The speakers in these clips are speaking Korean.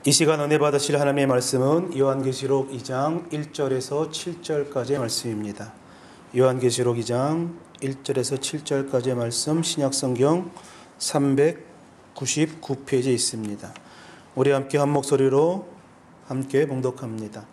이 시간 은혜 받으실 하나님의 말씀은 요한계시록 2장 1절에서 7절까지의 말씀입니다. 요한계시록 2장 1절에서 7절까지의 말씀, 신약성경 399페이지에 있습니다. 우리 함께 한 목소리로 함께 봉독합니다.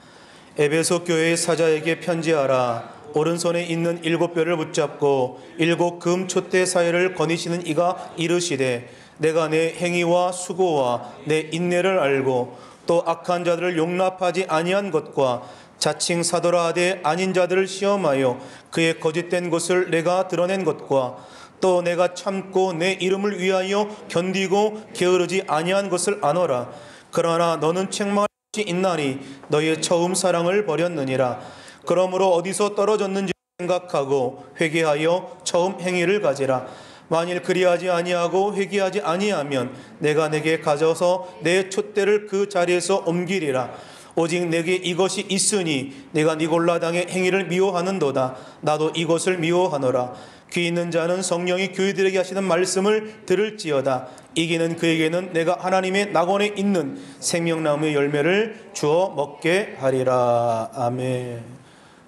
에베소 교회의 사자에게 편지하라. 오른손에 있는 7뼈를 붙잡고 7 금 촛대 사이를 거니시는 이가 이르시되 내가 내 행위와 수고와 내 인내를 알고 또 악한 자들을 용납하지 아니한 것과 자칭 사도라 하되 아닌 자들을 시험하여 그의 거짓된 것을 내가 드러낸 것과 또 내가 참고 내 이름을 위하여 견디고 게으르지 아니한 것을 아노라. 그러나 너는 책망할 것이 있나니 너의 처음 사랑을 버렸느니라. 그러므로 어디서 떨어졌는지 생각하고 회개하여 처음 행위를 가지라. 만일 그리하지 아니하고 회개하지 아니하면 내가 내게 가져서 내 촛대를 그 자리에서 옮기리라. 오직 내게 이것이 있으니 내가 니골라 당의 행위를 미워하는도다. 나도 이것을 미워하노라. 귀 있는 자는 성령이 교회들에게 하시는 말씀을 들을지어다. 이기는 그에게는 내가 하나님의 낙원에 있는 생명나무의 열매를 주어 먹게 하리라. 아멘.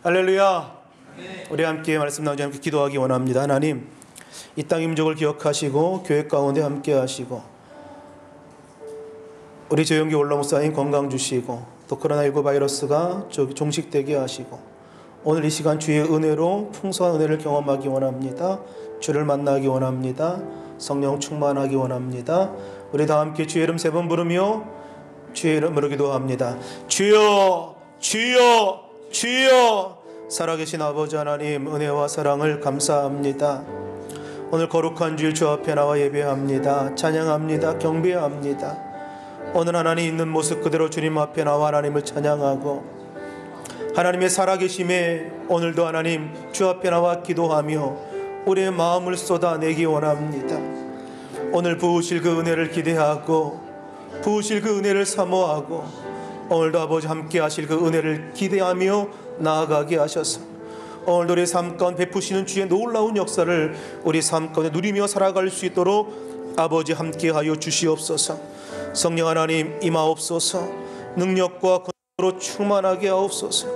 할렐루야. 우리 함께 말씀 나누지 함께 기도하기 원합니다. 하나님, 이 땅 임족을 기억하시고 교회 가운데 함께 하시고 우리 조영기 올라 목사님 건강 주시고 또 코로나19 바이러스가 종식되게 하시고 오늘 이 시간 주의 은혜로 풍성한 은혜를 경험하기 원합니다. 주를 만나기 원합니다. 성령 충만하기 원합니다. 우리 다 함께 주의 이름 3번 부르며 주의 이름으로 기도합니다. 주여, 주여, 주여. 살아계신 아버지 하나님, 은혜와 사랑을 감사합니다. 오늘 거룩한 주일 주 앞에 나와 예배합니다. 찬양합니다. 경배합니다. 오늘 하나님 있는 모습 그대로 주님 앞에 나와 하나님을 찬양하고 하나님의 살아계심에 오늘도 하나님 주 앞에 나와 기도하며 우리의 마음을 쏟아내기 원합니다. 오늘 부으실 그 은혜를 기대하고 부으실 그 은혜를 사모하고 오늘도 아버지 함께 하실 그 은혜를 기대하며 나아가게 하셔서 오늘도 우리 삶 가운데 베푸시는 주의 놀라운 역사를 우리 삶 가운데 누리며 살아갈 수 있도록 아버지 함께하여 주시옵소서. 성령 하나님 임하옵소서. 능력과 권능으로 충만하게 하옵소서.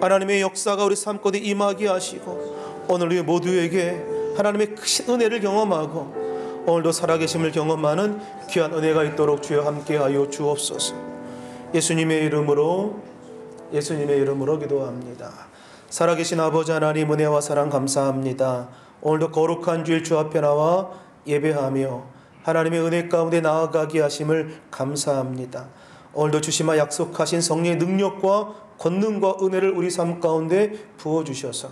하나님의 역사가 우리 삶 가운데 임하게 하시고 오늘 우리 모두에게 하나님의 크신 은혜를 경험하고 오늘도 살아계심을 경험하는 귀한 은혜가 있도록 주여 함께하여 주옵소서. 예수님의 이름으로 기도합니다. 살아계신 아버지 하나님, 은혜와 사랑 감사합니다. 오늘도 거룩한 주일 주 앞에 나와 예배하며 하나님의 은혜 가운데 나아가게 하심을 감사합니다. 오늘도 주시마 약속하신 성령의 능력과 권능과 은혜를 우리 삶 가운데 부어주셔서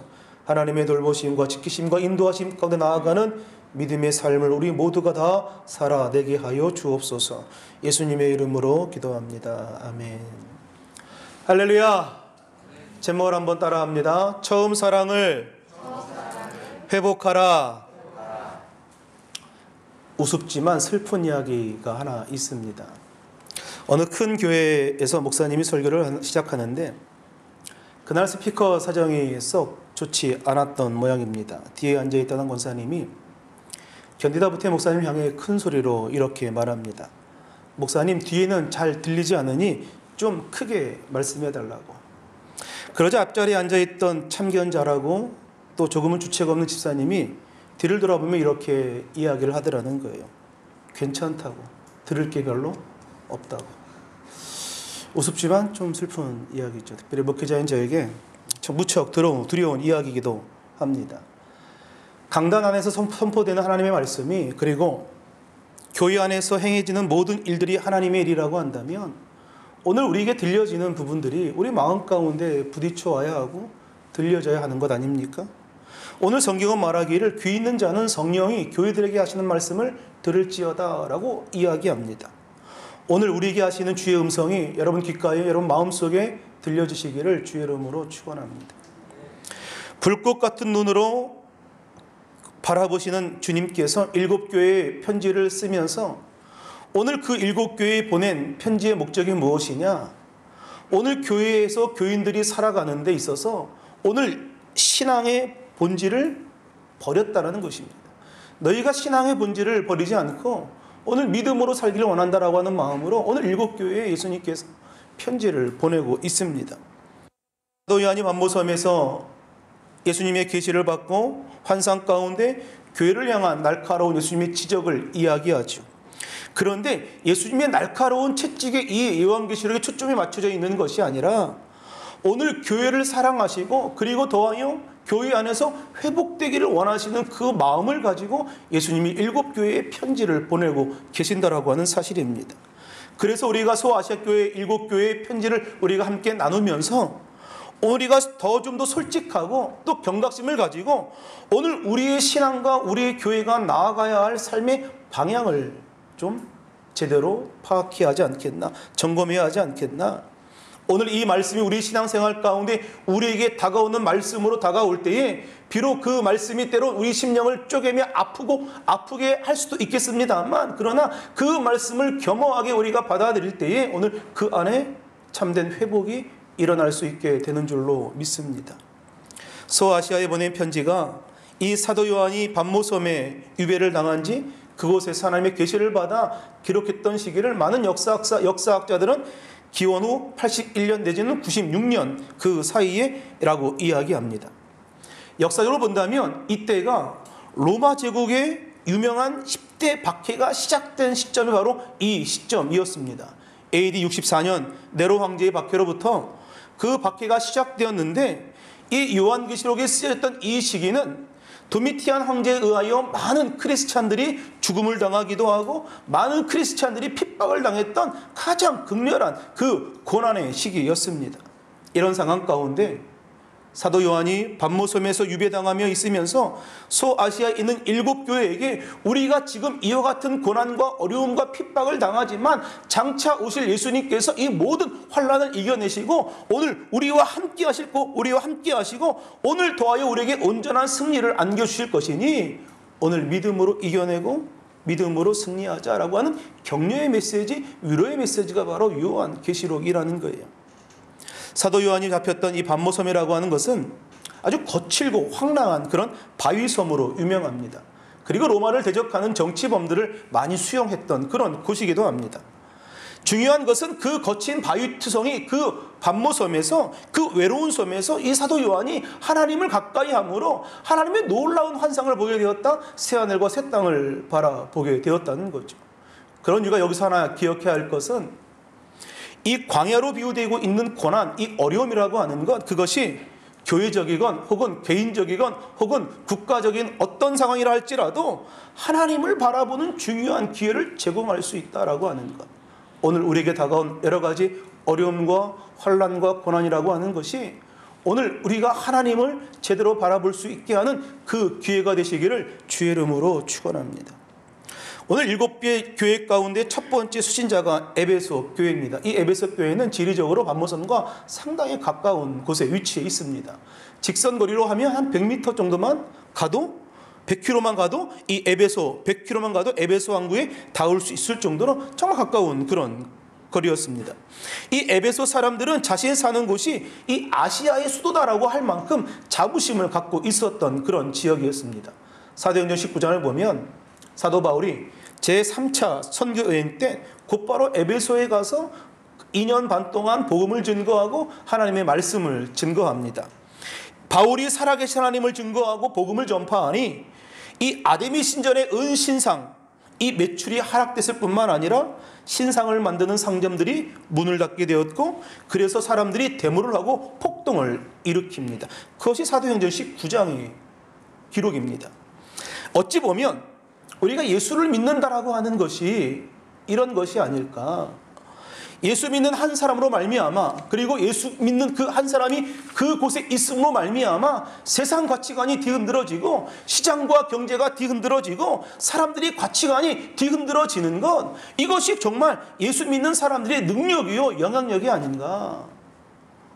하나님의 돌보심과 지키심과 인도하심 가운데 나아가는 믿음의 삶을 우리 모두가 다 살아내게 하여 주옵소서. 예수님의 이름으로 기도합니다. 아멘. 할렐루야. 제목을 한번 따라합니다. 처음 사랑을 회복하라. 우습지만 슬픈 이야기가 하나 있습니다. 어느 큰 교회에서 목사님이 설교를 시작하는데 그날 스피커 사정이 썩 좋지 않았던 모양입니다. 뒤에 앉아있던 권사님이 견디다 못해 목사님 향해 큰 소리로 이렇게 말합니다. 목사님, 뒤에는 잘 들리지 않으니 좀 크게 말씀해달라고. 그러자 앞자리에 앉아있던 참견자라고 또 조금은 주책 없는 집사님이 뒤를 돌아보면 이렇게 이야기를 하더라는 거예요. 괜찮다고. 들을 게 별로 없다고. 우습지만 좀 슬픈 이야기죠. 특별히 목회자인 저에게 무척 두려운 이야기이기도 합니다. 강단 안에서 선포되는 하나님의 말씀이 그리고 교회 안에서 행해지는 모든 일들이 하나님의 일이라고 한다면 오늘 우리에게 들려지는 부분들이 우리 마음 가운데 부딪혀와야 하고 들려져야 하는 것 아닙니까? 오늘 성경은 말하기를 귀 있는 자는 성령이 교회들에게 하시는 말씀을 들을지어다 라고 이야기합니다. 오늘 우리에게 하시는 주의 음성이 여러분 귓가에 여러분 마음속에 들려지시기를 주의 이름으로 축원합니다. 불꽃 같은 눈으로 바라보시는 주님께서 7교회의 편지를 쓰면서 오늘 그 7교회에 보낸 편지의 목적이 무엇이냐? 오늘 교회에서 교인들이 살아가는 데 있어서 오늘 신앙의 본질을 버렸다는 것입니다. 너희가 신앙의 본질을 버리지 않고 오늘 믿음으로 살기를 원한다라고 하는 마음으로 오늘 7교회에 예수님께서 편지를 보내고 있습니다. 사도 요한이 반모섬에서 예수님의 계시를 받고 환상 가운데 교회를 향한 날카로운 예수님의 지적을 이야기하죠. 그런데 예수님의 날카로운 채찍에 이 요한계시록에 초점이 맞춰져 있는 것이 아니라 오늘 교회를 사랑하시고 그리고 더하여 교회 안에서 회복되기를 원하시는 그 마음을 가지고 예수님이 7교회에 편지를 보내고 계신다라고 하는 사실입니다. 그래서 우리가 소아시아 교회 7교회의 편지를 우리가 함께 나누면서 우리가 좀 더 솔직하고 또 경각심을 가지고 오늘 우리의 신앙과 우리의 교회가 나아가야 할 삶의 방향을 좀 제대로 파악해야 하지 않겠나, 점검해야 하지 않겠나. 오늘 이 말씀이 우리 신앙생활 가운데 우리에게 다가오는 말씀으로 다가올 때에 비록 그 말씀이 때로 우리 심령을 쪼개며 아프게 할 수도 있겠습니다만, 그러나 그 말씀을 겸허하게 우리가 받아들일 때에 오늘 그 안에 참된 회복이 일어날 수 있게 되는 줄로 믿습니다. 소아시아에 보낸 편지가 이 사도 요한이 반모섬에 유배를 당한 지 그곳에서 하나님의 계시를 받아 기록했던 시기를 많은 역사학자들은 기원 후 81년 내지는 96년 그 사이에라고 이야기합니다. 역사적으로 본다면 이때가 로마 제국의 유명한 10대 박해가 시작된 시점이 바로 이 시점이었습니다. AD 64년 네로 황제의 박해로부터 그 박해가 시작되었는데 이 요한계시록에 쓰여졌던 이 시기는 도미티안 황제에 의하여 많은 크리스찬들이 죽음을 당하기도 하고 많은 크리스찬들이 핍박을 당했던 가장 극렬한 그 고난의 시기였습니다. 이런 상황 가운데 사도 요한이 반모섬에서 유배당하며 있으면서 소아시아에 있는 7교회에게 우리가 지금 이와 같은 고난과 어려움과 핍박을 당하지만 장차 오실 예수님께서 이 모든 환난을 이겨내시고 오늘 우리와 함께 하시고 오늘 더하여 우리에게 온전한 승리를 안겨주실 것이니 오늘 믿음으로 이겨내고 믿음으로 승리하자라고 하는 격려의 메시지, 위로의 메시지가 바로 요한계시록이라는 거예요. 사도 요한이 잡혔던 이 반모섬이라고 하는 것은 아주 거칠고 황량한 그런 바위섬으로 유명합니다. 그리고 로마를 대적하는 정치범들을 많이 수용했던 그런 곳이기도 합니다. 중요한 것은 그 거친 바위투성이 그 반모섬에서, 그 외로운 섬에서 이 사도 요한이 하나님을 가까이 함으로 하나님의 놀라운 환상을 보게 되었다. 새하늘과 새 땅을 바라보게 되었다는 거죠. 그런 이유가 여기서 하나 기억해야 할 것은 이 광야로 비유되고 있는 고난, 이 어려움이라고 하는 것, 그것이 교회적이건 혹은 개인적이건 혹은 국가적인 어떤 상황이라 할지라도 하나님을 바라보는 중요한 기회를 제공할 수 있다라고 하는 것. 오늘 우리에게 다가온 여러 가지 어려움과 환난과 고난이라고 하는 것이 오늘 우리가 하나님을 제대로 바라볼 수 있게 하는 그 기회가 되시기를 주의 이름으로 축원합니다. 오늘 7개 교회 가운데 첫 번째 수신자가 에베소 교회입니다. 이 에베소 교회는 지리적으로 반모섬과 상당히 가까운 곳에 위치해 있습니다. 직선거리로 하면 한 100m 정도만 가도 100km만 가도 이 에베소 100km만 가도 에베소 항구에 닿을 수 있을 정도로 정말 가까운 그런 거리였습니다. 이 에베소 사람들은 자신이 사는 곳이 이 아시아의 수도다라고 할 만큼 자부심을 갖고 있었던 그런 지역이었습니다. 사도행전 19장을 보면 사도 바울이 제3차 선교여행 때 곧바로 에베소에 가서 2년 반 동안 복음을 증거하고 하나님의 말씀을 증거합니다. 바울이 살아계신 하나님을 증거하고 복음을 전파하니 이 아데미 신전의 은신상, 이 매출이 하락됐을 뿐만 아니라 신상을 만드는 상점들이 문을 닫게 되었고 그래서 사람들이 데모를 하고 폭동을 일으킵니다. 그것이 사도행전 19장의 기록입니다. 어찌 보면 우리가 예수를 믿는다라고 하는 것이 이런 것이 아닐까. 예수 믿는 한 사람으로 말미암아 그리고 예수 믿는 그 한 사람이 그곳에 있음으로 말미암아 세상 가치관이 뒤흔들어지고 시장과 경제가 뒤흔들어지고 사람들이 가치관이 뒤흔들어지는 것, 이것이 정말 예수 믿는 사람들의 능력이요 영향력이 아닌가.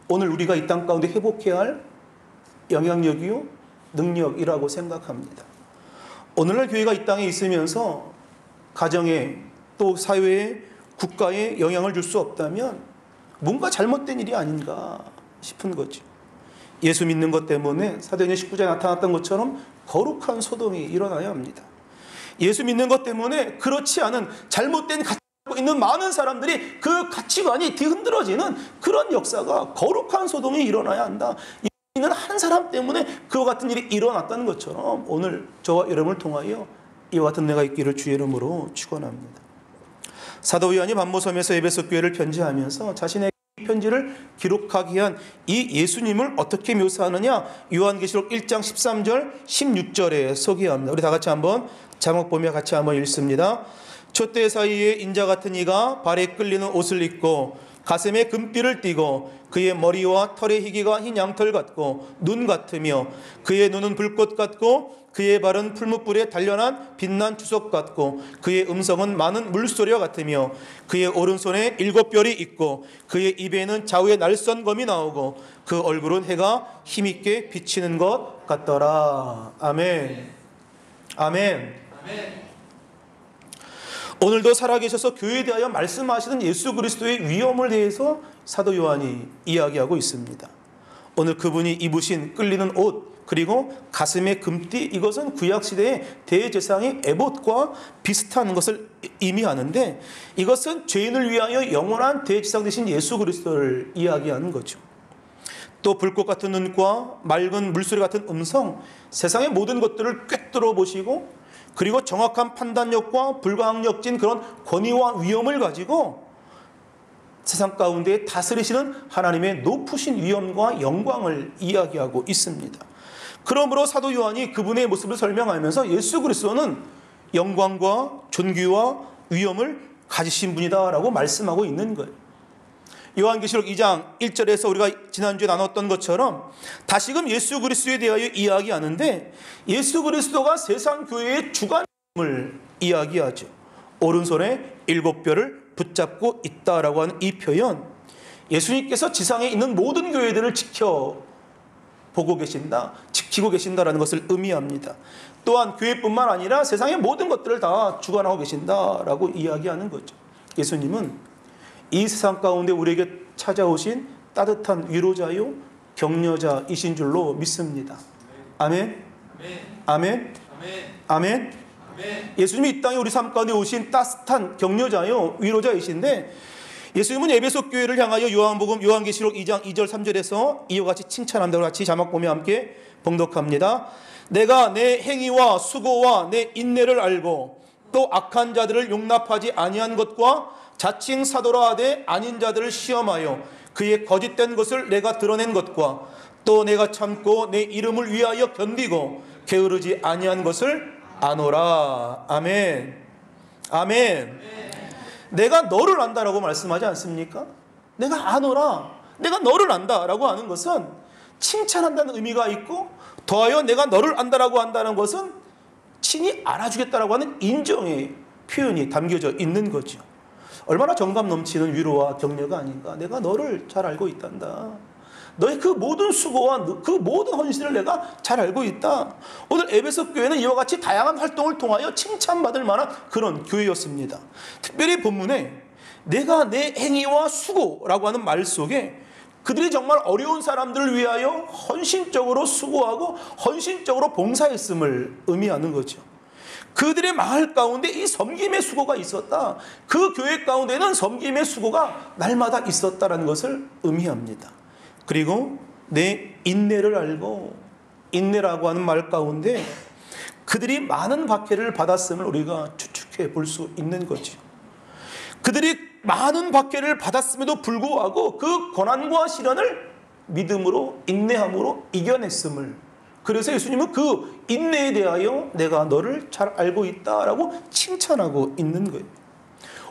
오늘 우리가 이 땅 가운데 회복해야 할 영향력이요 능력이라고 생각합니다. 오늘날 교회가 이 땅에 있으면서 가정에 또 사회에 국가에 영향을 줄 수 없다면 뭔가 잘못된 일이 아닌가 싶은 거죠. 예수 믿는 것 때문에 사도행전 19장에 나타났던 것처럼 거룩한 소동이 일어나야 합니다. 예수 믿는 것 때문에 그렇지 않은 잘못된 가치를 갖고 있는 많은 사람들이 그 가치관이 뒤흔들어지는 그런 역사가, 거룩한 소동이 일어나야 한다. 있는 한 사람 때문에 그와 같은 일이 일어났다는 것처럼 오늘 저와 여러분을 통하여 이와 같은 내가 있기를 주의 이름으로 축원합니다. 사도 요한이 반모섬에서 에베소 교회를 편지하면서 자신의 편지를 기록하기 위한 이 예수님을 어떻게 묘사하느냐, 요한계시록 1장 13절 16절에 소개합니다. 우리 다 같이 한번 제목 보며 같이 한번 읽습니다. 촛대 사이에 인자 같은 이가 발에 끌리는 옷을 입고 가슴에 금띠를 띠고 그의 머리와 털의 희기가 흰 양털 같고 눈 같으며 그의 눈은 불꽃 같고 그의 발은 풀무불에 단련한 빛난 주석 같고 그의 음성은 많은 물소리와 같으며 그의 오른손에 7별이 있고 그의 입에는 좌우의 날선검이 나오고 그 얼굴은 해가 힘있게 비치는 것 같더라. 아멘. 아멘. 아멘. 오늘도 살아계셔서 교회에 대하여 말씀하시는 예수 그리스도의 위엄을 대해서 사도 요한이 이야기하고 있습니다. 오늘 그분이 입으신 끌리는 옷, 그리고 가슴에 금띠, 이것은 구약시대의 대제사장의 에봇과 비슷한 것을 의미하는데, 이것은 죄인을 위하여 영원한 대제사장 되신 예수 그리스도를 이야기하는 거죠. 또 불꽃 같은 눈과 맑은 물소리 같은 음성, 세상의 모든 것들을 꿰뚫어 보시고 그리고 정확한 판단력과 불가항력진 그런 권위와 위엄을 가지고 세상 가운데 다스리시는 하나님의 높으신 위엄과 영광을 이야기하고 있습니다. 그러므로 사도 요한이 그분의 모습을 설명하면서 예수 그리스도는 영광과 존귀와 위엄을 가지신 분이다라고 말씀하고 있는 거예요. 요한계시록 2장 1절에서 우리가 지난주에 나눴던 것처럼 다시금 예수 그리스도에 대하여 이야기하는데, 예수 그리스도가 세상 교회의 주관을 이야기하죠. 오른손에 7별을 붙잡고 있다라고 하는 이 표현, 예수님께서 지상에 있는 모든 교회들을 지키고 계신다라는 것을 의미합니다. 또한 교회뿐만 아니라 세상의 모든 것들을 다 주관하고 계신다라고 이야기하는 거죠. 예수님은 이 세상 가운데 우리에게 찾아오신 따뜻한 위로자요 격려자이신 줄로 믿습니다. 아멘. 아멘. 아멘. 예수님이 이 땅에 우리 삶 가운데 오신 따뜻한 격려자요 위로자이신데, 예수님은 에베소 교회를 향하여 요한복음 요한계시록 2장 2절 3절에서 이와 같이 칭찬한다고 같이 자막 보며 함께 봉독합니다. 내가 내 행위와 수고와 내 인내를 알고 또 악한 자들을 용납하지 아니한 것과 자칭 사도라 하되 아닌 자들을 시험하여 그의 거짓된 것을 내가 드러낸 것과 또 내가 참고 내 이름을 위하여 견디고 게으르지 아니한 것을 아노라. 아멘. 아멘. 내가 너를 안다라고 말씀하지 않습니까? 내가 아노라, 내가 너를 안다라고 하는 것은 칭찬한다는 의미가 있고, 더하여 내가 너를 안다라고 한다는 것은 친히 알아주겠다라고 하는 인정의 표현이 담겨져 있는 거죠. 얼마나 정감 넘치는 위로와 격려가 아닌가. 내가 너를 잘 알고 있단다. 너의 그 모든 수고와 그 모든 헌신을 내가 잘 알고 있다. 오늘 에베소 교회는 이와 같이 다양한 활동을 통하여 칭찬받을 만한 그런 교회였습니다. 특별히 본문에 내가 내 행위와 수고라고 하는 말 속에 그들이 정말 어려운 사람들을 위하여 헌신적으로 수고하고 헌신적으로 봉사했음을 의미하는 거죠. 그들의 마을 가운데 이 섬김의 수고가 있었다. 그 교회 가운데는 섬김의 수고가 날마다 있었다는 것을 의미합니다. 그리고 내 인내를 알고, 인내라고 하는 말 가운데 그들이 많은 박해를 받았음을 우리가 추측해 볼 수 있는 거죠. 그들이 많은 박해를 받았음에도 불구하고 그 고난과 시련을 믿음으로, 인내함으로 이겨냈음을, 그래서 예수님은 그 인내에 대하여 내가 너를 잘 알고 있다라고 칭찬하고 있는 거예요.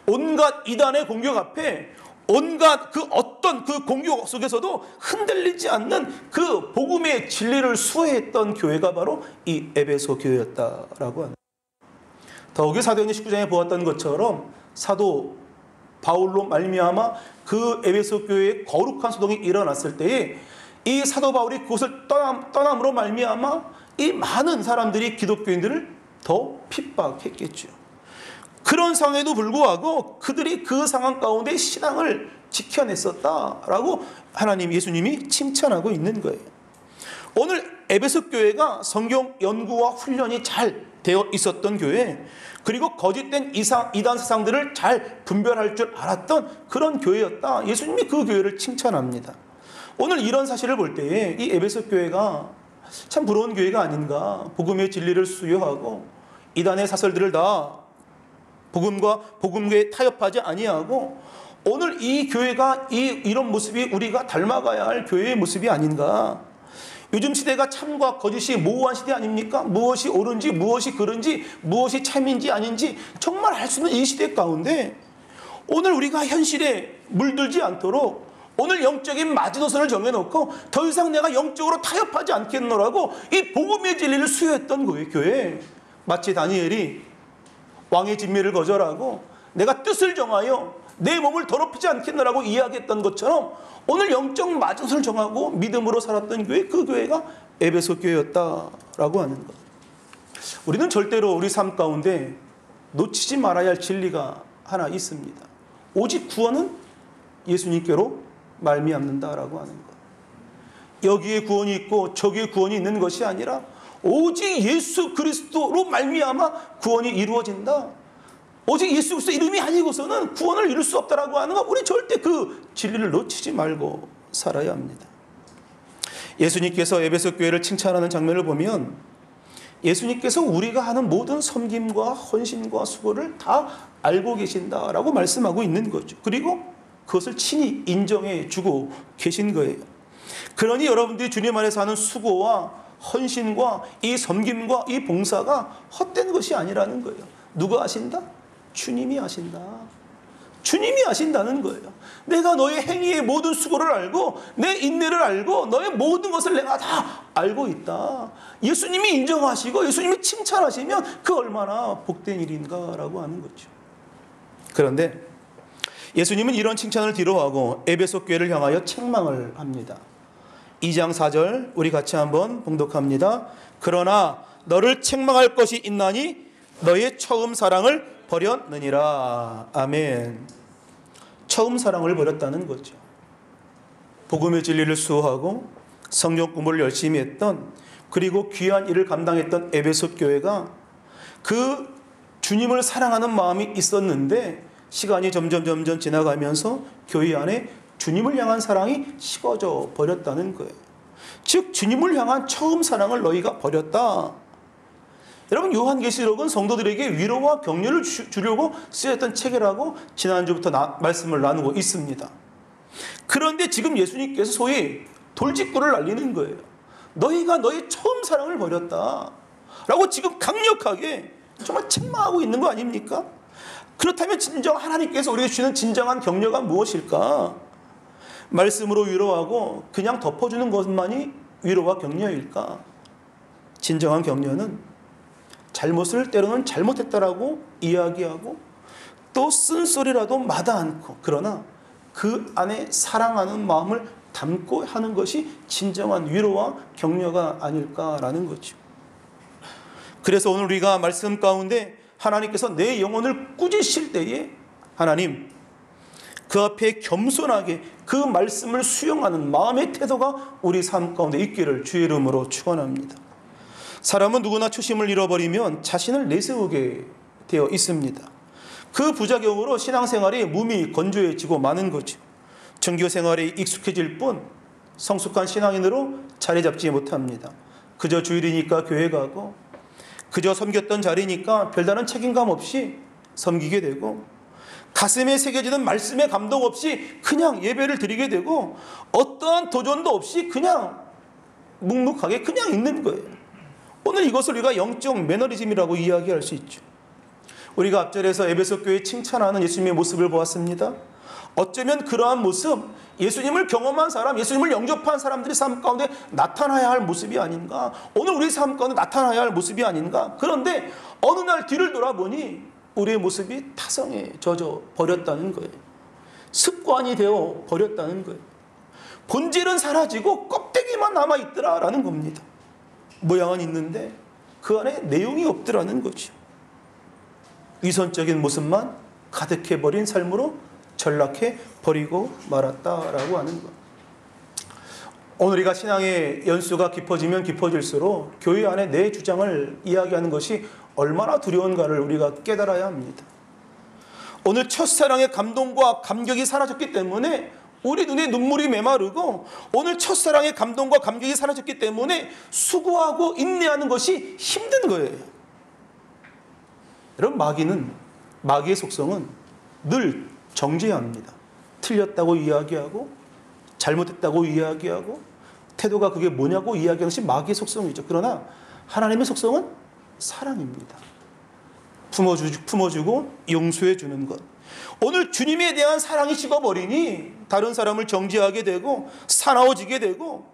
온갖 이단의 공격 앞에, 온갖 그 어떤 그 공격 속에서도 흔들리지 않는 그 복음의 진리를 수호했던 교회가 바로 이 에베소 교회였다라고 합니다. 더욱이 사도행전 19장에 보았던 것처럼 사도 바울로 말미암아 그 에베소 교회의 거룩한 소동이 일어났을 때에 이 사도 바울이 그곳을 떠남으로 말미암아 이 많은 사람들이 기독교인들을 더 핍박했겠죠. 그런 상황에도 불구하고 그들이 그 상황 가운데 신앙을 지켜냈었다라고 하나님, 예수님이 칭찬하고 있는 거예요. 오늘 에베소 교회가 성경 연구와 훈련이 잘 되어 있었던 교회, 그리고 거짓된 이단 사상들을 잘 분별할 줄 알았던 그런 교회였다. 예수님이 그 교회를 칭찬합니다. 오늘 이런 사실을 볼 때에 이 에베소 교회가 참 부러운 교회가 아닌가. 복음의 진리를 수요하고 이단의 사설들을 다 복음에 타협하지 아니하고 오늘 이 교회가 이런 모습이 우리가 닮아가야 할 교회의 모습이 아닌가. 요즘 시대가 참과 거짓이 모호한 시대 아닙니까? 무엇이 옳은지 무엇이 그른지 무엇이 참인지 아닌지 정말 알 수 있는 이 시대 가운데 오늘 우리가 현실에 물들지 않도록 오늘 영적인 마지노선을 정해놓고 더 이상 내가 영적으로 타협하지 않겠노라고 이 복음의 진리를 수요했던 교회. 마치 다니엘이 왕의 진미를 거절하고 내가 뜻을 정하여 내 몸을 더럽히지 않겠노라고 이야기했던 것처럼 오늘 영적 마지노선을 정하고 믿음으로 살았던 교회, 그 교회가 에베소 교회였다라고 하는 것. 우리는 절대로 우리 삶 가운데 놓치지 말아야 할 진리가 하나 있습니다. 오직 구원은 예수님께로 말미암는다라고 하는 것. 여기에 구원이 있고 저기에 구원이 있는 것이 아니라 오직 예수 그리스도로 말미암아 구원이 이루어진다. 오직 예수 그리스도 이름이 아니고서는 구원을 이룰 수 없다라고 하는 것. 우리 절대 그 진리를 놓치지 말고 살아야 합니다. 예수님께서 에베소 교회를 칭찬하는 장면을 보면 예수님께서 우리가 하는 모든 섬김과 헌신과 수고를 다 알고 계신다라고 말씀하고 있는 거죠. 그리고 그것을 친히 인정해 주고 계신 거예요. 그러니 여러분들이 주님 안에서 하는 수고와 헌신과 이 섬김과 이 봉사가 헛된 것이 아니라는 거예요. 누가 아신다? 주님이 아신다. 주님이 아신다는 거예요. 내가 너의 행위의 모든 수고를 알고 내 인내를 알고 너의 모든 것을 내가 다 알고 있다. 예수님이 인정하시고 예수님이 칭찬하시면 그 얼마나 복된 일인가라고 하는 거죠. 그런데 예수님은 이런 칭찬을 뒤로하고 에베소 교회를 향하여 책망을 합니다. 2장 4절 우리 같이 한번 봉독합니다. 그러나 너를 책망할 것이 있나니 너의 처음 사랑을 버렸느니라. 아멘. 처음 사랑을 버렸다는 거죠. 복음의 진리를 수호하고 성경 공부를 열심히 했던, 그리고 귀한 일을 감당했던 에베소 교회가 그 주님을 사랑하는 마음이 있었는데 시간이 점점 지나가면서 교회 안에 주님을 향한 사랑이 식어져 버렸다는 거예요. 즉 주님을 향한 처음 사랑을 너희가 버렸다. 여러분, 요한계시록은 성도들에게 위로와 격려를 주려고 쓰였던 책이라고 지난주부터 말씀을 나누고 있습니다. 그런데 지금 예수님께서 소위 돌직구를 날리는 거예요. 너희가 너의 처음 사랑을 버렸다 라고 지금 강력하게 정말 책망하고 있는 거 아닙니까? 그렇다면 진정 하나님께서 우리에게 주시는 진정한 격려가 무엇일까? 말씀으로 위로하고 그냥 덮어주는 것만이 위로와 격려일까? 진정한 격려는 잘못을 때로는 잘못했다라고 이야기하고 또 쓴소리라도 마다 않고, 그러나 그 안에 사랑하는 마음을 담고 하는 것이 진정한 위로와 격려가 아닐까라는 거죠. 그래서 오늘 우리가 말씀 가운데 하나님께서 내 영혼을 꾸짖으실 때에 하나님 그 앞에 겸손하게 그 말씀을 수용하는 마음의 태도가 우리 삶 가운데 있기를 주의 이름으로 축원합니다. 사람은 누구나 초심을 잃어버리면 자신을 내세우게 되어 있습니다. 그 부작용으로 신앙생활이 몸이 건조해지고 마는 거죠. 정교 생활에 익숙해질 뿐 성숙한 신앙인으로 자리 잡지 못합니다. 그저 주일이니까 교회 가고 그저 섬겼던 자리니까 별다른 책임감 없이 섬기게 되고 가슴에 새겨지는 말씀의 감동 없이 그냥 예배를 드리게 되고 어떠한 도전도 없이 그냥 묵묵하게 그냥 있는 거예요. 오늘 이것을 우리가 영적 매너리즘이라고 이야기할 수 있죠. 우리가 앞절에서 에베소 교회 칭찬하는 예수님의 모습을 보았습니다. 어쩌면 그러한 모습, 예수님을 경험한 사람, 예수님을 영접한 사람들이 삶 가운데 나타나야 할 모습이 아닌가? 오늘 우리 삶 가운데 나타나야 할 모습이 아닌가? 그런데 어느 날 뒤를 돌아보니 우리의 모습이 타성에 젖어 버렸다는 거예요. 습관이 되어 버렸다는 거예요. 본질은 사라지고 껍데기만 남아있더라라는 겁니다. 모양은 있는데 그 안에 내용이 없더라는 거죠. 위선적인 모습만 가득해버린 삶으로 전락해버리고 말았다라고 하는 것. 오늘 우리가 신앙의 연수가 깊어지면 깊어질수록 교회 안에 내 주장을 이야기하는 것이 얼마나 두려운가를 우리가 깨달아야 합니다. 오늘 첫사랑의 감동과 감격이 사라졌기 때문에 우리 눈에 눈물이 메마르고, 오늘 첫사랑의 감동과 감격이 사라졌기 때문에 수고하고 인내하는 것이 힘든 거예요. 여러분, 마귀의 속성은 늘 정죄합니다. 틀렸다고 이야기하고 잘못했다고 이야기하고 태도가 그게 뭐냐고 이야기하는 것이 마귀의 속성이죠. 그러나 하나님의 속성은 사랑입니다. 품어주고 용서해 주는 것. 오늘 주님에 대한 사랑이 식어버리니 다른 사람을 정죄하게 되고 사나워지게 되고,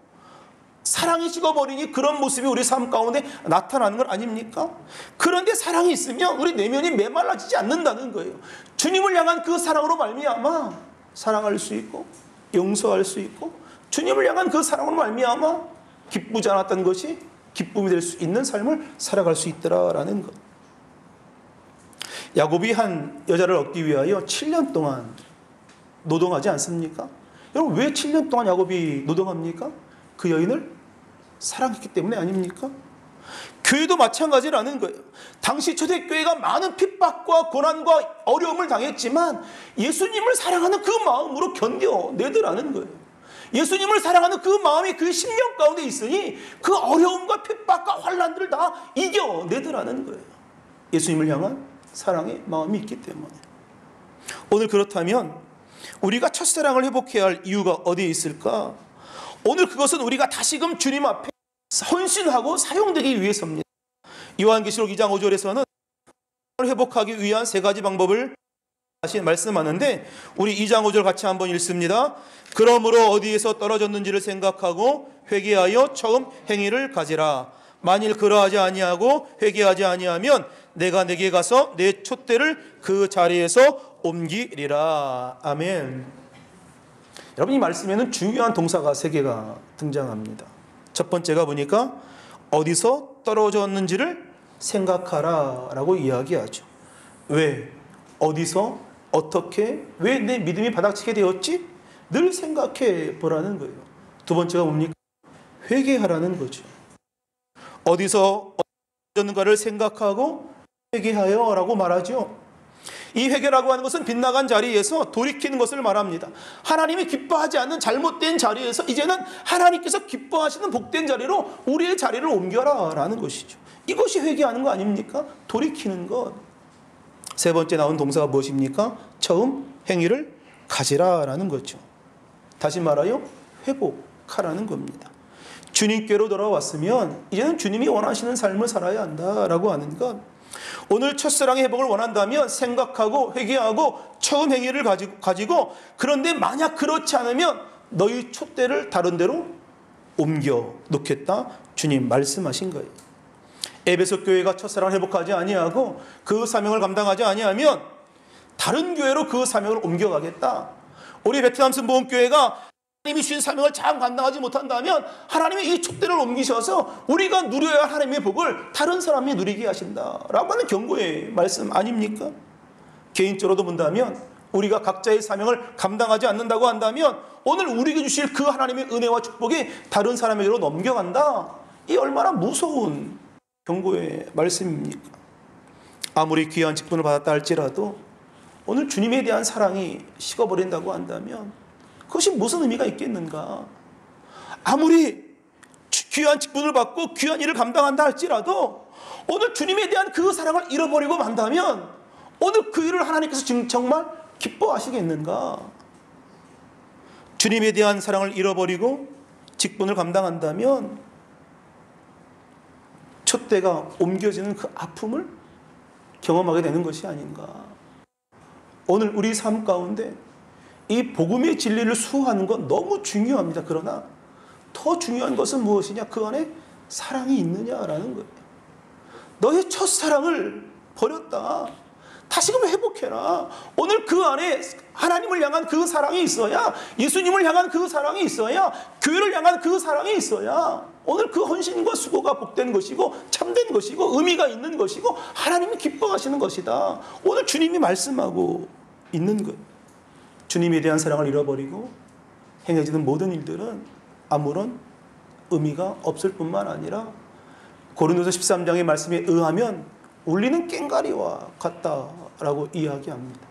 사랑이 식어버리니 그런 모습이 우리 삶 가운데 나타나는 것 아닙니까? 그런데 사랑이 있으면 우리 내면이 메말라지지 않는다는 거예요. 주님을 향한 그 사랑으로 말미암아 사랑할 수 있고 용서할 수 있고, 주님을 향한 그 사랑으로 말미암아 기쁘지 않았던 것이 기쁨이 될 수 있는 삶을 살아갈 수 있더라라는 것. 야곱이 한 여자를 얻기 위하여 7년 동안 노동하지 않습니까? 여러분, 왜 7년 동안 야곱이 노동합니까? 그 여인을 사랑했기 때문에 아닙니까? 교회도 마찬가지라는 거예요. 당시 초대교회가 많은 핍박과 고난과 어려움을 당했지만 예수님을 사랑하는 그 마음으로 견뎌내더라는 거예요. 예수님을 사랑하는 그 마음이 그 심령 가운데 있으니 그 어려움과 핍박과 환난들을 다 이겨내더라는 거예요. 예수님을 향한 사랑의 마음이 있기 때문에. 오늘 그렇다면 우리가 첫사랑을 회복해야 할 이유가 어디에 있을까? 오늘 그것은 우리가 다시금 주님 앞에 헌신하고 사용되기 위해서입니다. 요한계시록 2장 5절에서는 회복하기 위한 3가지 방법을 다시 말씀하는데, 우리 2장 5절 같이 한번 읽습니다. 그러므로 어디에서 떨어졌는지를 생각하고 회개하여 처음 행위를 가지라. 만일 그러하지 아니하고 회개하지 아니하면 내가 내게 가서 내 촛대를 그 자리에서 옮기리라. 아멘. 여러분, 이 말씀에는 중요한 동사가 3개가 등장합니다. 첫 번째가 보니까 어디서 떨어졌는지를 생각하라 라고 이야기하죠. 왜? 어디서? 어떻게? 왜 내 믿음이 바닥치게 되었지? 늘 생각해 보라는 거예요. 두 번째가 뭡니까? 회개하라는 거죠. 어디서 떨어졌는가를 생각하고 회개하여 라고 말하죠. 이 회개라고 하는 것은 빗나간 자리에서 돌이키는 것을 말합니다. 하나님이 기뻐하지 않는 잘못된 자리에서 이제는 하나님께서 기뻐하시는 복된 자리로 우리의 자리를 옮겨라 라는 것이죠. 이것이 회개하는 거 아닙니까? 돌이키는 것. 세 번째 나온 동사가 무엇입니까? 처음 행위를 가지라 라는 거죠. 다시 말하여 회복하라는 겁니다. 주님께로 돌아왔으면 이제는 주님이 원하시는 삶을 살아야 한다라고 하는 것. 오늘 첫사랑의 회복을 원한다면 생각하고 회개하고 처음 행위를 가지고, 그런데 만약 그렇지 않으면 너희 촛대를 다른 데로 옮겨 놓겠다 주님 말씀하신 거예요. 에베소 교회가 첫사랑을 회복하지 아니하고 그 사명을 감당하지 아니하면 다른 교회로 그 사명을 옮겨가겠다. 우리 베트남 순복음교회가 하나님이 주신 사명을 잘 감당하지 못한다면 하나님이 이 촛대를 옮기셔서 우리가 누려야 할 하나님의 복을 다른 사람이 누리게 하신다라고 하는 경고의 말씀 아닙니까? 개인적으로도 본다면 우리가 각자의 사명을 감당하지 않는다고 한다면 오늘 우리에게 주실 그 하나님의 은혜와 축복이 다른 사람에게로 넘겨간다. 이 얼마나 무서운 경고의 말씀입니까? 아무리 귀한 직분을 받았다 할지라도 오늘 주님에 대한 사랑이 식어버린다고 한다면 그것이 무슨 의미가 있겠는가? 아무리 귀한 직분을 받고 귀한 일을 감당한다 할지라도 오늘 주님에 대한 그 사랑을 잃어버리고 만다면 오늘 그 일을 하나님께서 정말 기뻐하시겠는가? 주님에 대한 사랑을 잃어버리고 직분을 감당한다면 촛대가 옮겨지는 그 아픔을 경험하게 되는 것이 아닌가? 오늘 우리 삶 가운데 이 복음의 진리를 수호하는 건 너무 중요합니다. 그러나 더 중요한 것은 무엇이냐? 그 안에 사랑이 있느냐라는 거예요. 너의 첫사랑을 버렸다. 다시금 회복해라. 오늘 그 안에 하나님을 향한 그 사랑이 있어야, 예수님을 향한 그 사랑이 있어야, 교회를 향한 그 사랑이 있어야 오늘 그 헌신과 수고가 복된 것이고 참된 것이고 의미가 있는 것이고 하나님이 기뻐하시는 것이다. 오늘 주님이 말씀하고 있는 거예요. 주님에 대한 사랑을 잃어버리고 행해지는 모든 일들은 아무런 의미가 없을 뿐만 아니라 고린도서 13장의 말씀에 의하면 울리는 꽹과리와 같다라고 이야기합니다.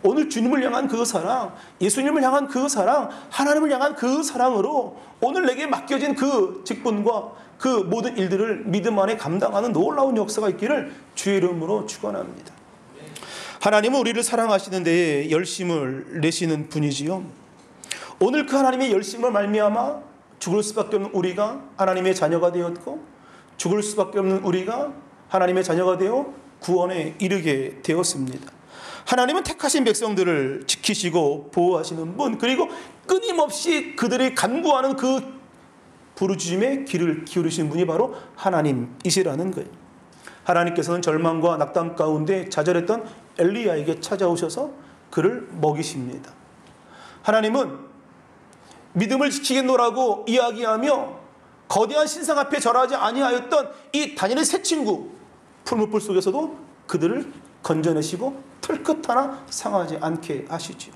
오늘 주님을 향한 그 사랑, 예수님을 향한 그 사랑, 하나님을 향한 그 사랑으로 오늘 내게 맡겨진 그 직분과 그 모든 일들을 믿음 안에 감당하는 놀라운 역사가 있기를 주의 이름으로 축원합니다. 하나님은 우리를 사랑하시는 데에 열심을 내시는 분이지요. 오늘 그 하나님의 열심을 말미암아 죽을 수밖에 없는 우리가 하나님의 자녀가 되었고, 죽을 수밖에 없는 우리가 하나님의 자녀가 되어 구원에 이르게 되었습니다. 하나님은 택하신 백성들을 지키시고 보호하시는 분, 그리고 끊임없이 그들이 간구하는 그 부르짖음에 귀를 기울이신 분이 바로 하나님이시라는 거예요. 하나님께서는 절망과 낙담 가운데 좌절했던 엘리야에게 찾아오셔서 그를 먹이십니다. 하나님은 믿음을 지키겠노라고 이야기하며 거대한 신상 앞에 절하지 아니하였던 이 다니엘의 세 친구, 풀무불 속에서도 그들을 건져내시고 털끝 하나 상하지 않게 하시죠.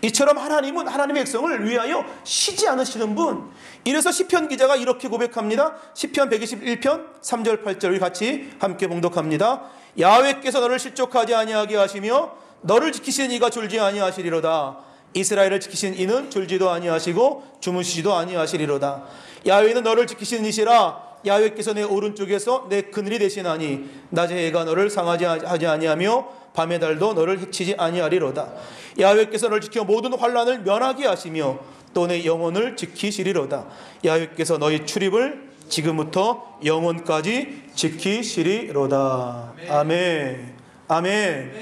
이처럼 하나님은 하나님의 백성을 위하여 쉬지 않으시는 분. 이래서 시편 기자가 이렇게 고백합니다. 시편 121편 3절 8절을 같이 함께 봉독합니다. 야훼께서 너를 실족하지 아니하게 하시며 너를 지키시는 이가 졸지 아니하시리로다. 이스라엘을 지키신 이는 졸지도 아니하시고 주무시지도 아니하시리로다. 야훼는 너를 지키시는 이시라. 야훼께서 내 오른쪽에서 내 그늘이 되시나니 낮에 해가 너를 상하지 하지 아니하며 밤의 달도 너를 해치지 아니하리로다. 야훼께서 너를 지켜 모든 환난을 면하게 하시며 또 내 영혼을 지키시리로다. 야훼께서 너희 출입을 지금부터 영혼까지 지키시리로다. 아멘. 아멘.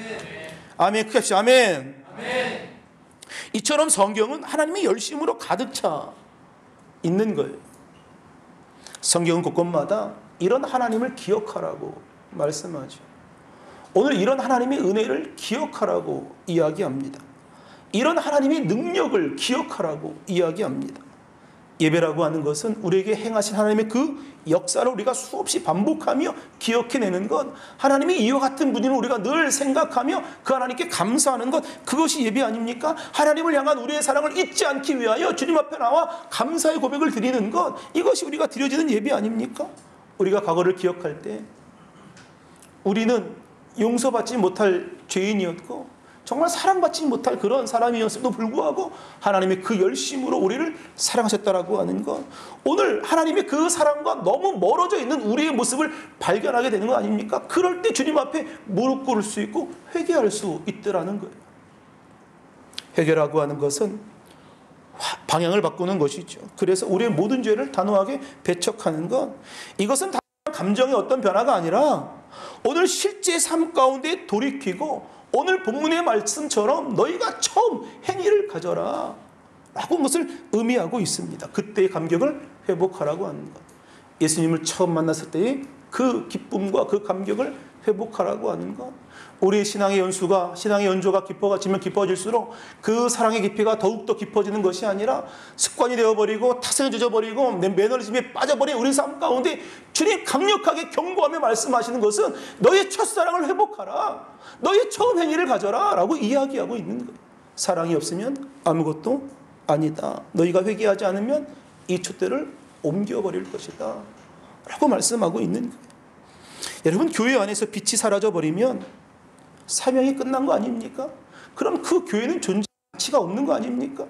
아멘. 크게 합시다. 아멘. 이처럼 성경은 하나님의 열심으로 가득 차 있는 거예요. 성경은 곳곳마다 이런 하나님을 기억하라고 말씀하죠. 오늘 이런 하나님의 은혜를 기억하라고 이야기합니다. 이런 하나님의 능력을 기억하라고 이야기합니다. 예배라고 하는 것은 우리에게 행하신 하나님의 그 역사를 우리가 수없이 반복하며 기억해내는 것, 하나님이 이와 같은 분임을 우리가 늘 생각하며 그 하나님께 감사하는 것, 그것이 예배 아닙니까? 하나님을 향한 우리의 사랑을 잊지 않기 위하여 주님 앞에 나와 감사의 고백을 드리는 것, 이것이 우리가 드려지는 예배 아닙니까? 우리가 과거를 기억할 때 우리는 용서받지 못할 죄인이었고 정말 사랑받지 못할 그런 사람이었음에도 불구하고 하나님의 그 열심으로 우리를 사랑하셨다라고 하는 것, 오늘 하나님의 그 사랑과 너무 멀어져 있는 우리의 모습을 발견하게 되는 거 아닙니까? 그럴 때 주님 앞에 무릎 꿇을 수 있고 회개할 수 있더라는 거예요. 회개라고 하는 것은 방향을 바꾸는 것이죠. 그래서 우리의 모든 죄를 단호하게 배척하는 것, 이것은 감정의 어떤 변화가 아니라 오늘 실제 삶 가운데 돌이키고 오늘 본문의 말씀처럼 너희가 처음 행위를 가져라 라고 것을 의미하고 있습니다. 그때의 감격을 회복하라고 하는 것, 예수님을 처음 만났을 때의 그 기쁨과 그 감격을 회복하라고 하는 것, 우리의 신앙의 연수가, 신앙의 연조가 깊어지면 깊어질수록 그 사랑의 깊이가 더욱더 깊어지는 것이 아니라 습관이 되어버리고 타성에 젖어버리고 매너리즘에 빠져버린 우리 삶 가운데 주님 강력하게 경고하며 말씀하시는 것은 너의 첫사랑을 회복하라, 너의 처음 행위를 가져라 라고 이야기하고 있는 거예요. 사랑이 없으면 아무것도 아니다. 너희가 회개하지 않으면 이 촛대를 옮겨버릴 것이다 라고 말씀하고 있는 거예요. 여러분, 교회 안에서 빛이 사라져버리면 사명이 끝난 거 아닙니까? 그럼 그 교회는 존재 가치가 없는 거 아닙니까?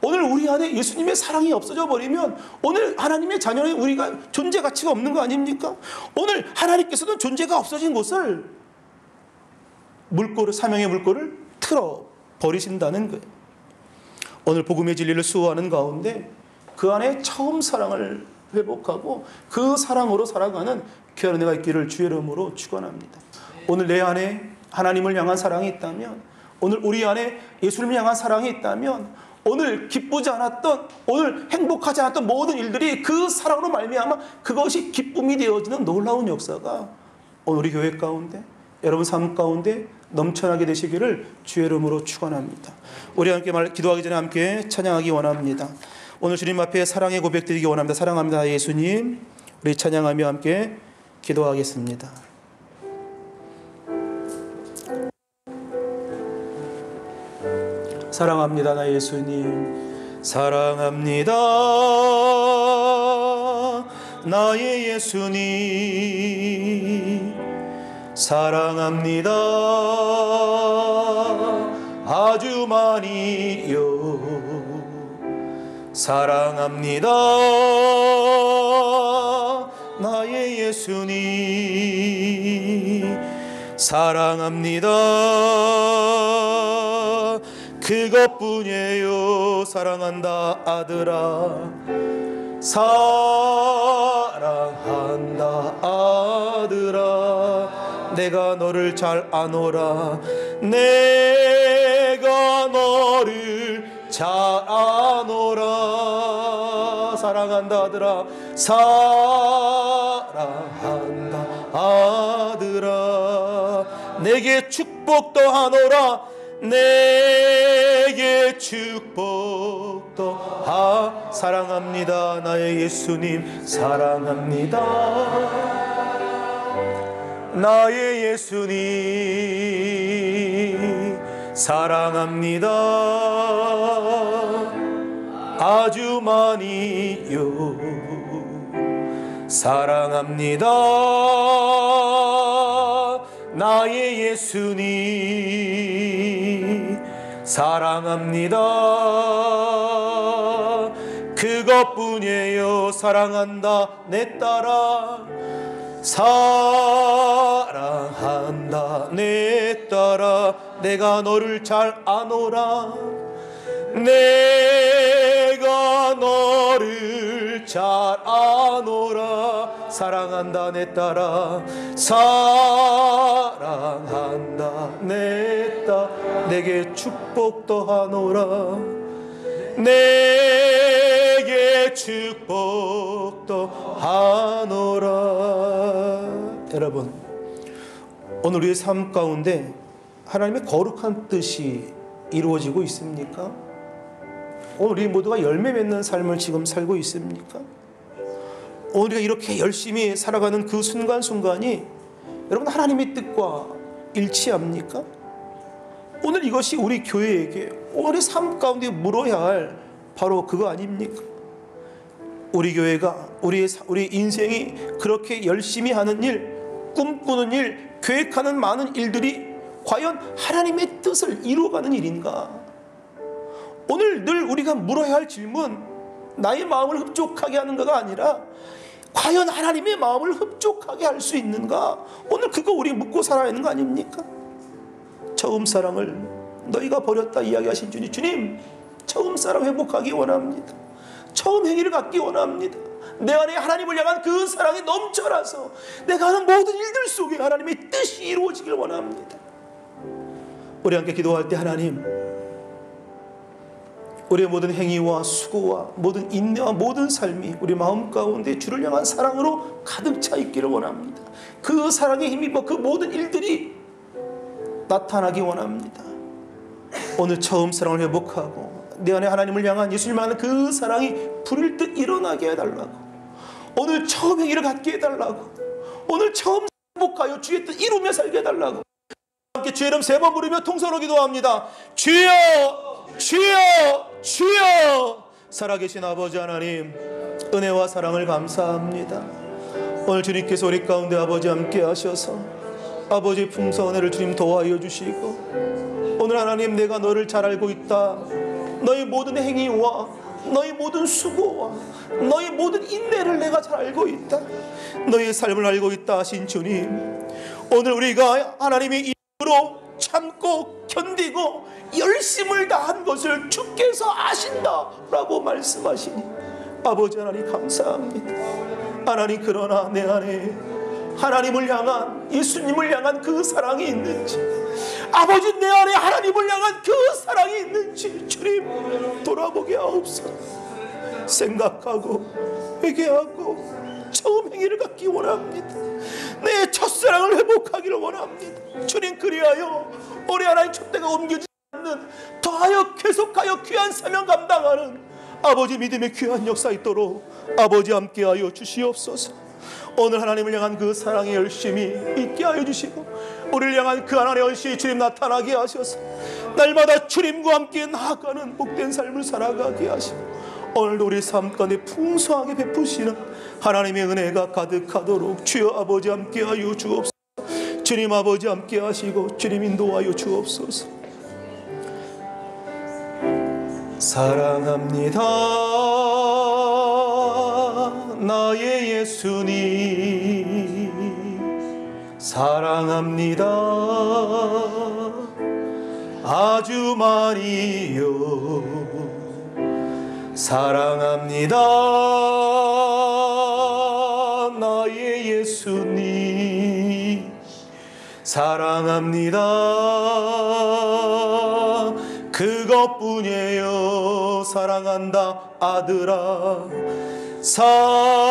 오늘 우리 안에 예수님의 사랑이 없어져 버리면 오늘 하나님의 자녀는 우리가 존재 가치가 없는 거 아닙니까? 오늘 하나님께서는 존재가 없어진 곳을 물꼬를, 사명의 물꼬를 틀어 버리신다는 거예요. 오늘 복음의 진리를 수호하는 가운데 그 안에 처음 사랑을 회복하고 그 사랑으로 살아가는 귀한 은혜가 있기를 주의 이름으로 축원합니다. 오늘 내 안에 하나님을 향한 사랑이 있다면, 오늘 우리 안에 예수님을 향한 사랑이 있다면, 오늘 기쁘지 않았던, 오늘 행복하지 않았던 모든 일들이 그 사랑으로 말미암아 그것이 기쁨이 되어지는 놀라운 역사가 오늘 우리 교회 가운데, 여러분 삶 가운데 넘쳐나게 되시기를 주의 이름으로 축원합니다. 우리 함께 기도하기 전에 함께 찬양하기 원합니다. 오늘 주님 앞에 사랑의 고백 드리기 원합니다. 사랑합니다 예수님. 우리 찬양하며 함께 기도하겠습니다. 사랑합니다 나 예수님, 사랑합니다 나의 예수님, 사랑합니다. 아주 많이요. 사랑합니다. 나의 예수님. 사랑합니다. 그것뿐이에요. 사랑한다 아들아. 사랑한다 아들아. 내가 너를 잘 아노라. 내가 너를 잘 아노라. 사랑한다 아들아. 사랑한다 아들아. 내게 축복도 하노라. 내게 축복도 사랑합니다. 나의 예수님. 사랑합니다. 나의 예수님. 사랑합니다. 아주 많이요. 사랑합니다. 나의 예수님. 사랑합니다. 그것뿐이에요. 사랑한다 내 딸아. 사랑한다 내 딸아. 내가 너를 잘 아노라. 내가 너를 잘 아노라. 사랑한다 내 딸아. 사랑한다 내 딸. 내게 축복도 하노라. 내게 축복도 하노라. 여러분, 오늘 우리의 삶 가운데 하나님의 거룩한 뜻이 이루어지고 있습니까? 오늘 우리 모두가 열매 맺는 삶을 지금 살고 있습니까? 오늘 우리가 이렇게 열심히 살아가는 그 순간순간이 여러분 하나님의 뜻과 일치합니까? 오늘 이것이 우리 교회에게 오늘의 삶 가운데 물어야 할 바로 그거 아닙니까? 우리 교회가 우리 인생이 그렇게 열심히 하는 일, 꿈꾸는 일, 계획하는 많은 일들이 과연 하나님의 뜻을 이루어가는 일인가? 오늘 늘 우리가 물어야 할 질문, 나의 마음을 흡족하게 하는가가 아니라 과연 하나님의 마음을 흡족하게 할 수 있는가? 오늘 그거 우리 묻고 살아야 하는 거 아닙니까? 처음 사랑을 너희가 버렸다 이야기하신 주님, 처음 사랑 회복하기 원합니다. 처음 행위를 갖기 원합니다. 내 안에 하나님을 향한 그 사랑이 넘쳐나서 내가 하는 모든 일들 속에 하나님의 뜻이 이루어지길 원합니다. 우리 함께 기도할 때 하나님, 우리의 모든 행위와 수고와 모든 인내와 모든 삶이 우리 마음 가운데 주를 향한 사랑으로 가득 차 있기를 원합니다. 그 사랑에 힘입어 그 모든 일들이 나타나기 원합니다. 오늘 처음 사랑을 회복하고 내 안에 하나님을 향한 예수님을 향한 그 사랑이 불일 듯 일어나게 해달라고, 오늘 처음 행위를 갖게 해달라고, 오늘 처음 회복하여 주의 뜻 이루며 살게 해달라고 함께 주의 이름 3번 부르며 통성으로 기도합니다. 주여 주여 주여. 살아계신 아버지 하나님, 은혜와 사랑을 감사합니다. 오늘 주님께서 우리 가운데 아버지 함께 하셔서 아버지 풍성한 은혜를 주님 도와여 주시고, 오늘 하나님 내가 너를 잘 알고 있다, 너의 모든 행위와 너의 모든 수고와 너의 모든 인내를 내가 잘 알고 있다, 너의 삶을 알고 있다 하신 주님, 오늘 우리가 하나님의 이름으로 참고 견디고 열심을 다한 것을 주께서 아신다라고 말씀하시니 아버지 하나님 감사합니다. 하나님, 그러나 내 안에 하나님을 향한, 예수님을 향한 그 사랑이 있는지, 아버지 내 안에 하나님을 향한 그 사랑이 있는지 주님 돌아보게 하옵소서. 생각하고 회개하고 처음 행위를 갖기 원합니다. 내 첫사랑을 회복하기를 원합니다. 주님, 그리하여 우리 하나님 촛대가 옮겨지지 않는, 더하여 계속하여 귀한 사명 감당하는 아버지 믿음의 귀한 역사 있도록 아버지 함께하여 주시옵소서. 오늘 하나님을 향한 그 사랑이 열심히 있게 하여 주시고, 우리를 향한 그 하나님의 열심히 주님 나타나게 하셔서 날마다 주님과 함께 나아가는 복된 삶을 살아가게 하시고, 오늘도 우리 삶 가운데 풍성하게 베푸시는 하나님의 은혜가 가득하도록 주여 아버지 함께하여 주옵소서. 주님 아버지 함께 하시고 주님 인도하여 주옵소서. 사랑합니다 나의 예수님, 사랑합니다 아주 많이요. 사랑합니다 나의 예수님, 사랑합니다 그것뿐이에요. 사랑한다 아들아, 사랑한다.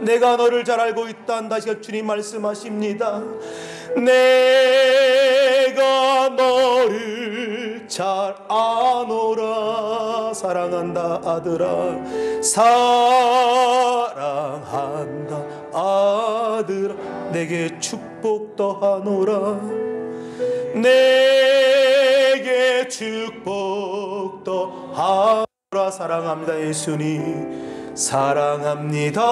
내가 너를 잘 알고 있다. 다시 주님 말씀하십니다. 내가 너를 잘 아노라. 사랑한다 아들아, 사랑한다 아들아, 내게 축복 더하노라. 내게 축복 더하노라. 사랑합니다 예수님, 사랑합니다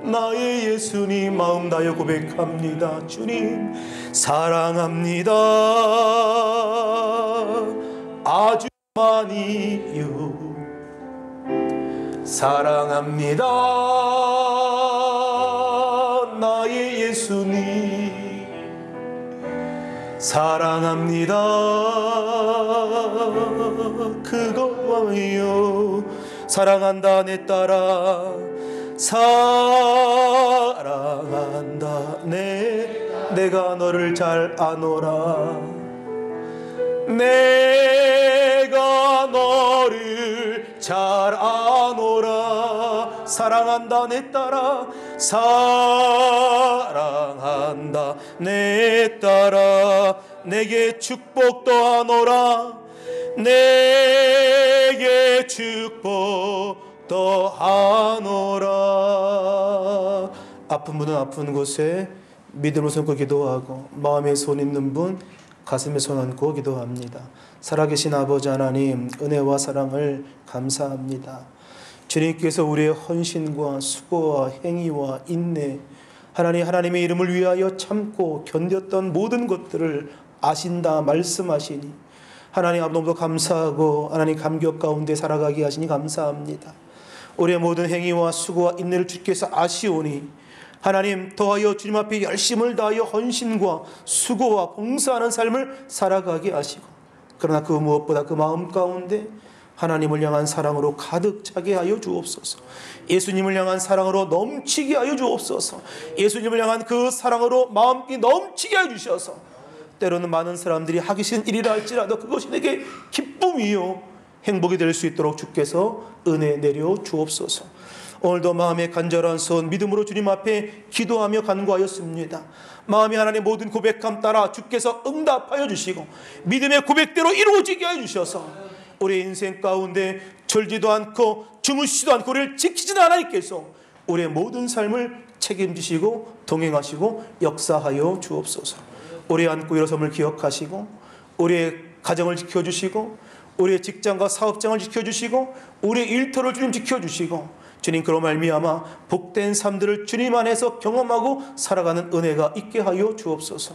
나의 예수님. 마음 다여 고백합니다. 주님 사랑합니다 아주 많이요. 사랑합니다 나의 예수님, 사랑합니다 그것만이요. 사랑한다 내 딸아, 사랑한다 내가 너를 잘 아노라. 내가 너를 잘 아노라. 사랑한다 내 딸아, 사랑한다 내 딸아, 내게 축복 더하노라. 내게 축복 더하노라. 아픈 분은 아픈 곳에 믿음으로 손고 기도하고, 마음에 손 있는 분 가슴에 손 얹고 기도합니다. 살아계신 아버지 하나님, 은혜와 사랑을 감사합니다. 주님께서 우리의 헌신과 수고와 행위와 인내, 하나님의 이름을 위하여 참고 견뎠던 모든 것들을 아신다 말씀하시니 하나님 앞 너무도 감사하고 하나님 감격 가운데 살아가게 하시니 감사합니다. 우리의 모든 행위와 수고와 인내를 주께서 아시오니 하나님 더하여 주님 앞에 열심을 다하여 헌신과 수고와 봉사하는 삶을 살아가게 하시고, 그러나 그 무엇보다 그 마음 가운데 하나님을 향한 사랑으로 가득 차게 하여 주옵소서. 예수님을 향한 사랑으로 넘치게 하여 주옵소서. 예수님을 향한 그 사랑으로 마음이 넘치게 하여 주셔서 때로는 많은 사람들이 하기 싫은 일이라 할지라도 그것이 내게 기쁨이요 행복이 될 수 있도록 주께서 은혜 내려 주옵소서. 오늘도 마음의 간절한 손 믿음으로 주님 앞에 기도하며 간구하였습니다. 마음이 하나님의 모든 고백함 따라 주께서 응답하여 주시고 믿음의 고백대로 이루어지게 하여 주셔서 우리의 인생 가운데 졸지도 않고 주무시지도 않고 우리를 지키시는 하나님께서 우리의 모든 삶을 책임지시고 동행하시고 역사하여 주옵소서. 우리의 안고 일어섬을 기억하시고 우리의 가정을 지켜주시고 우리의 직장과 사업장을 지켜주시고 우리의 일터를 주님 지켜주시고 주님 그로 말미암아 복된 삶들을 주님 안에서 경험하고 살아가는 은혜가 있게 하여 주옵소서.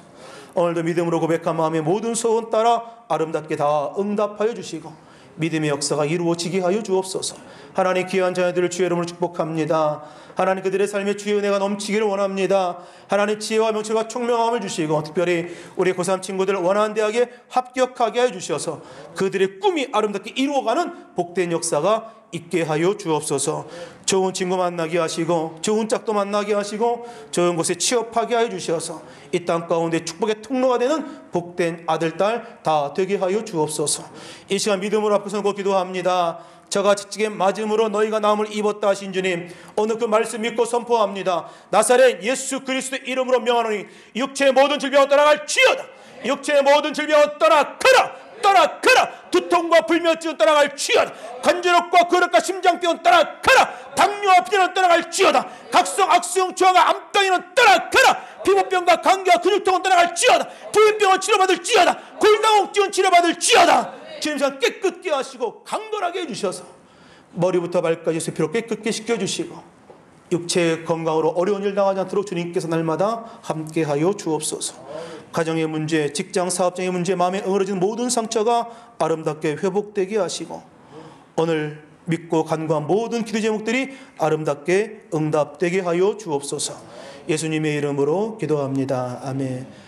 오늘도 믿음으로 고백한 마음의 모든 소원 따라 아름답게 다 응답하여 주시고 믿음의 역사가 이루어지게 하여 주옵소서. 하나님 귀한 자녀들을 주의 이름으로 축복합니다. 하나님 그들의 삶에 주의 은혜가 넘치기를 원합니다. 하나님 지혜와 명철과 총명함을 주시고 특별히 우리 고3 친구들 원하는 대학에 합격하게 하여 주셔서 그들의 꿈이 아름답게 이루어가는 복된 역사가 있게 하여 주옵소서. 좋은 친구 만나게 하시고 좋은 짝도 만나게 하시고 좋은 곳에 취업하게 하여 주셔서 이 땅 가운데 축복의 통로가 되는 복된 아들, 딸 다 되게 하여 주옵소서. 이 시간 믿음으로 앞에 서고 기도합니다. 저가 지치게 맞음으로 너희가 나음을 입었다 하신 주님, 오늘 그 말씀 믿고 선포합니다. 나사렛 예수 그리스도의 이름으로 명하노니 육체의 모든 질병을 떠나갈지어다. 육체의 모든 질병을 떠나가라. 두통과 불면증은 떠나갈지어다. 관절염과 근육과 심장병은 떠나가라. 당뇨와 비만은 떠나갈지어다. 각성 악성 저하가 암병이는 떠나가라. 피부병과 감기와 근육통은 떠나갈지어다. 부인병은 치료받을지어다. 골다공증은 치료받을지어다. 주님께서 깨끗게 하시고 강건하게 해주셔서 머리부터 발까지 피로 깨끗게 씻겨주시고 육체의 건강으로 어려운 일 당하지 않도록 주님께서 날마다 함께하여 주옵소서. 가정의 문제, 직장 사업장의 문제, 마음에 응어려진 모든 상처가 아름답게 회복되게 하시고 오늘 믿고 간구한 모든 기도 제목들이 아름답게 응답되게 하여 주옵소서. 예수님의 이름으로 기도합니다. 아멘.